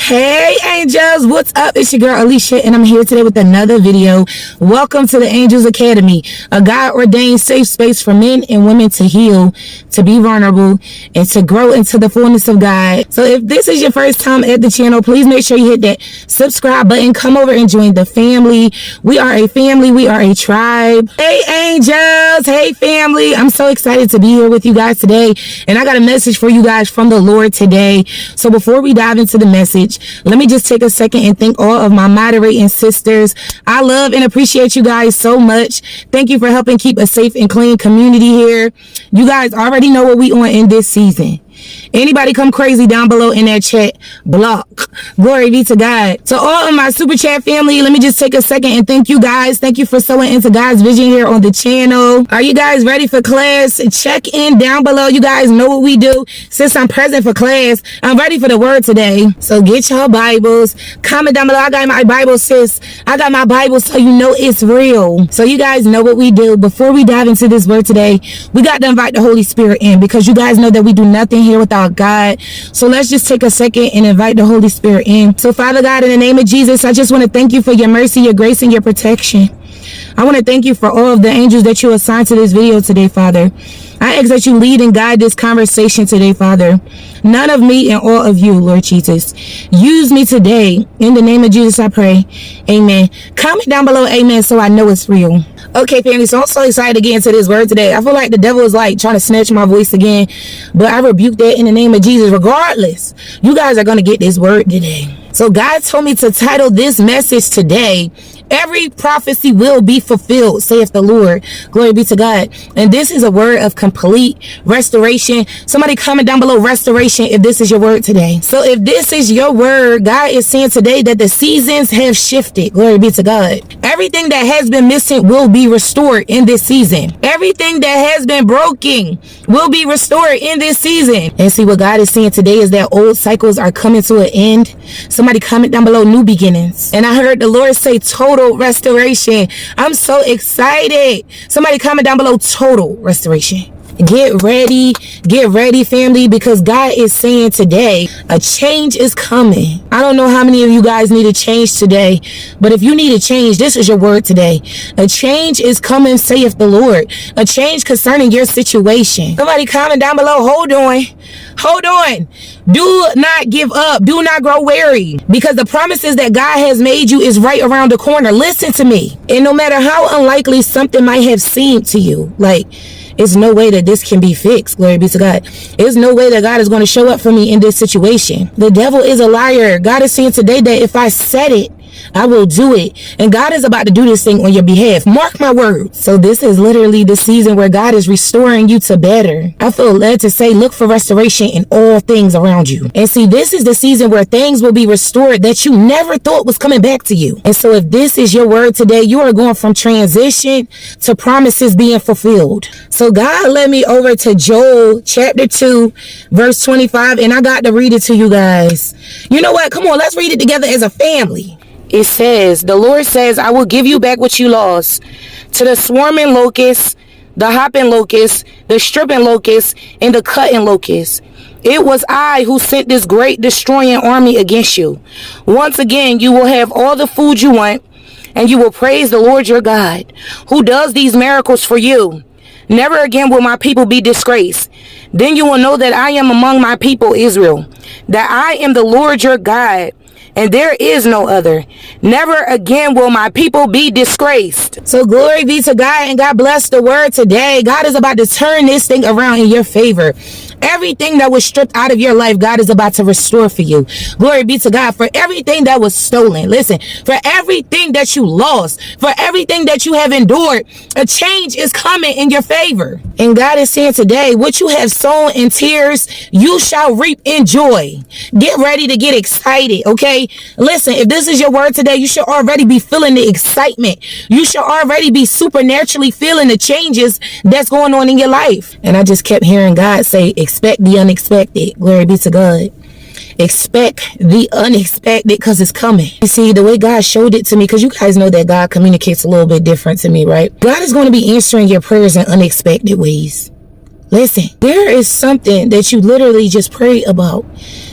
Hey angels, what's up? It's your girl Alicia and I'm here today with another video. Welcome to the Angels Academy, a God-ordained safe space for men and women to heal, to be vulnerable, and to grow into the fullness of God. So if this is your first time at the channel, please make sure you hit that subscribe button. Come over and join the family. We are a family. We are a tribe. Hey angels. Hey family. I'm so excited to be here with you guys today. And I got a message for you guys from the Lord today. So before we dive into the message, let me just take a second and thank all of my moderating sisters. I love and appreciate you guys so much. Thank you for helping keep a safe and clean community here. You guys already know what we on in this season. Anybody come crazy down below in that chat, block. Glory be to God. To all of my super chat family, let me just take a second and thank you guys. Thank you for sowing into God's vision here on the channel. Are you guys ready for class? Check in down below. You guys know what we do. Since I'm present for class, I'm ready for the word today. So get your Bibles. Comment down below. I got my Bible, sis. I got my Bible, so you know it's real. So you guys know what we do. Before we dive into this word today, we got to invite the Holy Spirit in, because you guys know that we do nothing here without God. So let's just take a second and invite the Holy Spirit in. So Father God, in the name of Jesus, I just want to thank you for your mercy, your grace, and your protection. I want to thank you for all of the angels that you assigned to this video today, Father. I ask that you lead and guide this conversation today, Father. None of me and all of you, Lord Jesus. Use me today. In the name of Jesus, I pray. Amen. Comment down below, amen, so I know it's real. Okay, family, so I'm so excited to get into this word today. I feel like the devil is like trying to snatch my voice again, but I rebuke that in the name of Jesus. Regardless, you guys are going to get this word today. So God told me to title this message today, "Every prophecy will be fulfilled, saith the Lord." Glory be to God. And this is a word of complete restoration. Somebody comment down below, restoration, if this is your word today. So if this is your word, God is saying today that the seasons have shifted. Glory be to God. Everything that has been missing will be restored in this season. Everything that has been broken will be restored in this season. And see, what God is saying today is that old cycles are coming to an end. Somebody comment down below, new beginnings. And I heard the Lord say total restoration. I'm so excited. Somebody comment down below, total restoration. Get ready, family, because God is saying today a change is coming. I don't know how many of you guys need a change today, but if you need a change, this is your word today. A change is coming, saith the Lord. A change concerning your situation. Somebody comment down below, hold on. Do not give up. Do not grow weary, because the promises that God has made you is right around the corner. Listen to me. And no matter how unlikely something might have seemed to you, like, it's no way that this can be fixed. Glory be to God. There's no way that God is going to show up for me in this situation. The devil is a liar. God is saying today that if I said it, I will do it. And God is about to do this thing on your behalf. Mark my words. So this is literally the season where God is restoring you to better. I feel led to say, look for restoration in all things around you. And see, this is the season where things will be restored that you never thought was coming back to you. And so if this is your word today, you are going from transition to promises being fulfilled. So God led me over to Joel chapter 2, verse 25. And I got to read it to you guys. You know what? Come on, let's read it together as a family. It says, the Lord says, I will give you back what you lost to the swarming locusts, the hopping locusts, the stripping locusts, and the cutting locusts. It was I who sent this great destroying army against you. Once again, you will have all the food you want, and you will praise the Lord your God, who does these miracles for you. Never again will my people be disgraced. Then you will know that I am among my people Israel, that I am the Lord your God, and there is no other. Never again will my people be disgraced. So glory be to God, and God bless the word today. God is about to turn this thing around in your favor. Everything that was stripped out of your life, God is about to restore for you. Glory be to God. For everything that was stolen, listen, for everything that you lost, for everything that you have endured, a change is coming in your favor. And God is saying today, what you have sown in tears, you shall reap in joy. Get ready to get excited, okay? Listen, if this is your word today, you should already be feeling the excitement. You should already be supernaturally feeling the changes that's going on in your life. And I just kept hearing God say, expect the unexpected. Glory be to God. Expect the unexpected because it's coming. You see, the way God showed it to me, because you guys know that God communicates a little bit different to me, right? God is going to be answering your prayers in unexpected ways. Listen, there is something that you literally just prayed about.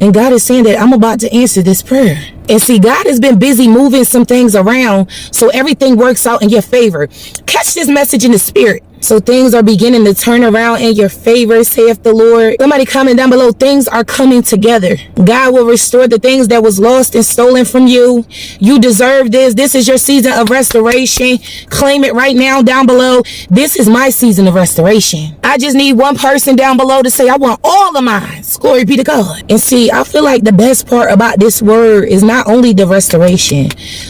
And God is saying that I'm about to answer this prayer. And see, God has been busy moving some things around so everything works out in your favor. Catch this message in the spirit. So things are beginning to turn around in your favor, saith the Lord. Somebody comment down below. Things are coming together. God will restore the things that was lost and stolen from you. You deserve this. This is your season of restoration. Claim it right now down below. This is my season of restoration. I just need one person down below to say, I want all of mine. Glory be to God. And see, I feel like the best part about this word is not only the restoration,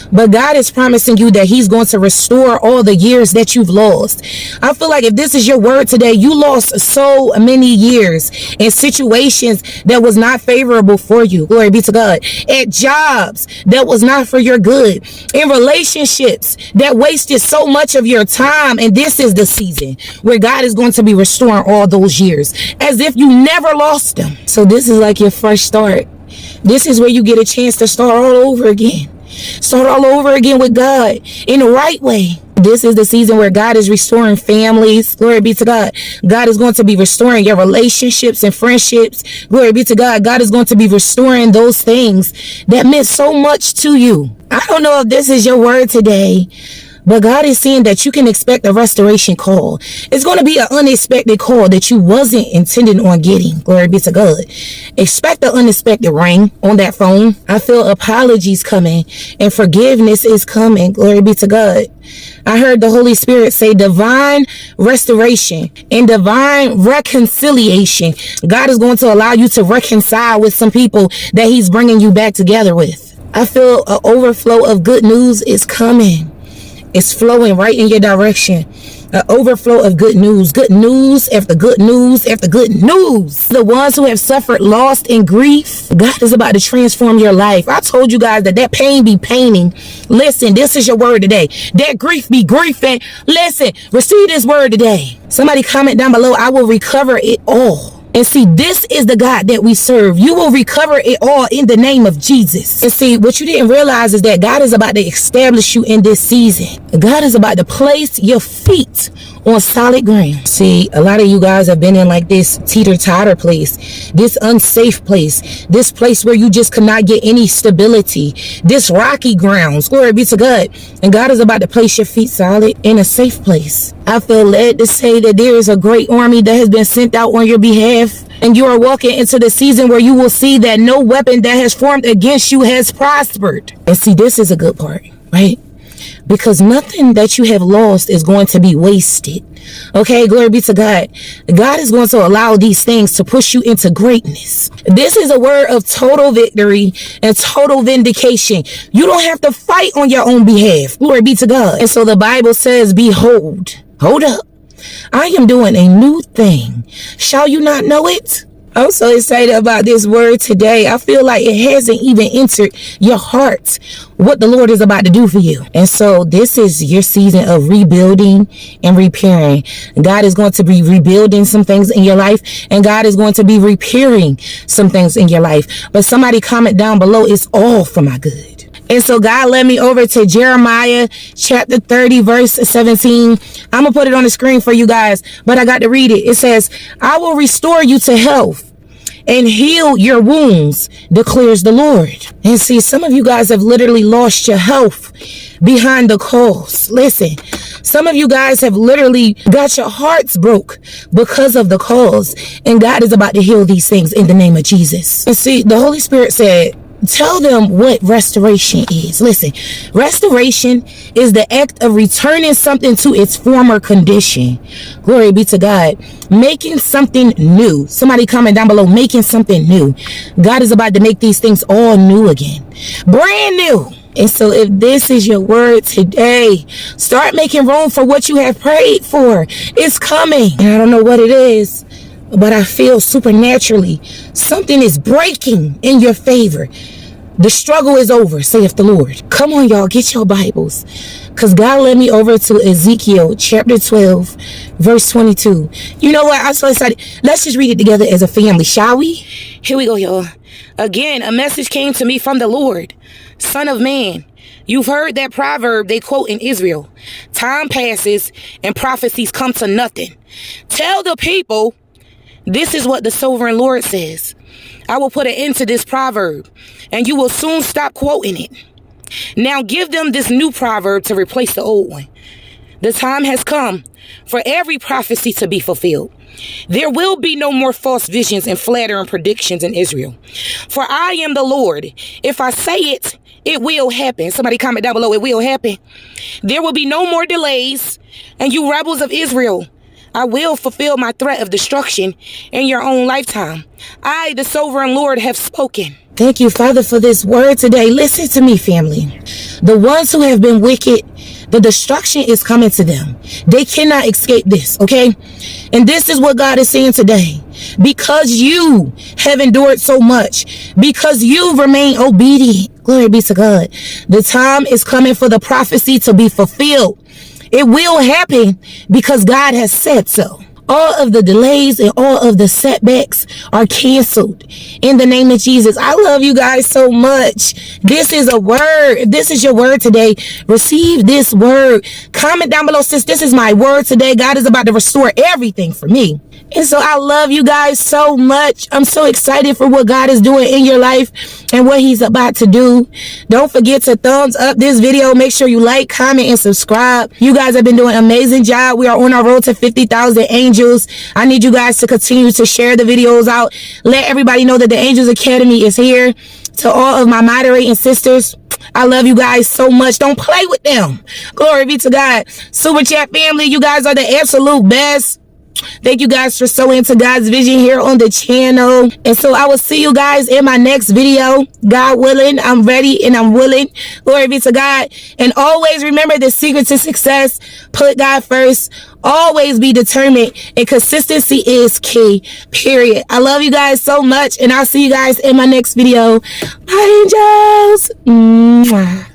but God is promising you that he's going to restore all the years that you've lost. I feel like if this is your word today, you lost so many years in situations that was not favorable for you. Glory be to God. At jobs that was not for your good. In relationships that wasted so much of your time. And this is the season where God is going to be restoring all those years as if you never lost them. So this is like your fresh start. This is where you get a chance to start all over again. Start all over again with God in the right way. This is the season where God is restoring families. Glory be to God. God is going to be restoring your relationships and friendships. Glory be to God. God is going to be restoring those things that meant so much to you. I don't know if this is your word today, but God is saying that you can expect a restoration call. It's going to be an unexpected call that you wasn't intending on getting. Glory be to God. Expect the unexpected ring on that phone. I feel apologies coming and forgiveness is coming. Glory be to God. I heard the Holy Spirit say divine restoration and divine reconciliation. God is going to allow you to reconcile with some people that he's bringing you back together with. I feel an overflow of good news is coming. It's flowing right in your direction. An overflow of good news after good news after good news. The ones who have suffered loss and grief, God is about to transform your life. I told you guys that pain be paining. Listen, this is your word today. That grief be griefing. Listen, receive this word today. Somebody comment down below, I will recover it all. And see, this is the God that we serve. You will recover it all in the name of Jesus. And see, what you didn't realize is that God is about to establish you in this season. God is about to place your feet on solid ground. See, a lot of you guys have been in like this teeter-totter place, this unsafe place, this place where you just could not get any stability, this rocky grounds. Glory be to God. And God is about to place your feet solid in a safe place. I feel led to say that there is a great army that has been sent out on your behalf. And you are walking into the season where you will see that no weapon that has formed against you has prospered. And see, this is a good part, right? Because nothing that you have lost is going to be wasted. Okay, glory be to God. God is going to allow these things to push you into greatness. This is a word of total victory and total vindication. You don't have to fight on your own behalf. Glory be to God. And so the Bible says, behold, hold up, I am doing a new thing. Shall you not know it? I'm so excited about this word today. I feel like it hasn't even entered your heart what the Lord is about to do for you. And so this is your season of rebuilding and repairing. God is going to be rebuilding some things in your life, and God is going to be repairing some things in your life. But somebody comment down below, it's all for my good. And so God led me over to Jeremiah chapter 30, verse 17. I'm going to put it on the screen for you guys, but I got to read it. It says, I will restore you to health and heal your wounds, declares the Lord. And see, some of you guys have literally lost your health behind the cause. Listen, some of you guys have literally got your hearts broke because of the cause. And God is about to heal these things in the name of Jesus. And see, the Holy Spirit said, tell them what restoration is. Listen, restoration is the act of returning something to its former condition. Glory be to God. Making something new. Somebody comment down below, making something new. God is about to make these things all new again. Brand new. And so if this is your word today, start making room for what you have prayed for. It's coming. And I don't know what it is, but I feel supernaturally something is breaking in your favor. The struggle is over, saith the Lord. Come on, y'all, get your Bibles, because God led me over to Ezekiel chapter 12, verse 22. You know what? I'm so excited. Let's just read it together as a family, shall we? Here we go, y'all. Again, a message came to me from the Lord. Son of man, you've heard that proverb they quote in Israel. Time passes and prophecies come to nothing. Tell the people, this is what the sovereign Lord says. I will put an end to this proverb, and you will soon stop quoting it. Now give them this new proverb to replace the old one. The time has come for every prophecy to be fulfilled. There will be no more false visions and flattering predictions in Israel. For I am the Lord. If I say it, it will happen. Somebody comment down below, it will happen. There will be no more delays. And you rebels of Israel, I will fulfill my threat of destruction in your own lifetime. I, the sovereign Lord, have spoken. Thank you, Father, for this word today. Listen to me, family. The ones who have been wicked, the destruction is coming to them. They cannot escape this, okay? And this is what God is saying today. Because you have endured so much, because you've remained obedient, glory be to God, the time is coming for the prophecy to be fulfilled. It will happen because God has said so. All of the delays and all of the setbacks are canceled in the name of Jesus. I love you guys so much. This is a word. If this is your word today, receive this word. Comment down below, sis. This is my word today. God is about to restore everything for me. And so I love you guys so much. I'm so excited for what God is doing in your life and what he's about to do. Don't forget to thumbs up this video. Make sure you like, comment, and subscribe. You guys have been doing an amazing job. We are on our road to 50,000 angels. I need you guys to continue to share the videos out. Let everybody know that the Angels Academy is here. To all of my moderating sisters, I love you guys so much. Don't play with them. Glory be to God. Super Chat family, you guys are the absolute best. Thank you guys for sowing into God's vision here on the channel. And so I will see you guys in my next video. God willing, I'm ready and I'm willing. Glory be to God. And always remember the secret to success. Put God first. Always be determined. And consistency is key. Period. I love you guys so much. And I'll see you guys in my next video. Bye, angels. Mwah.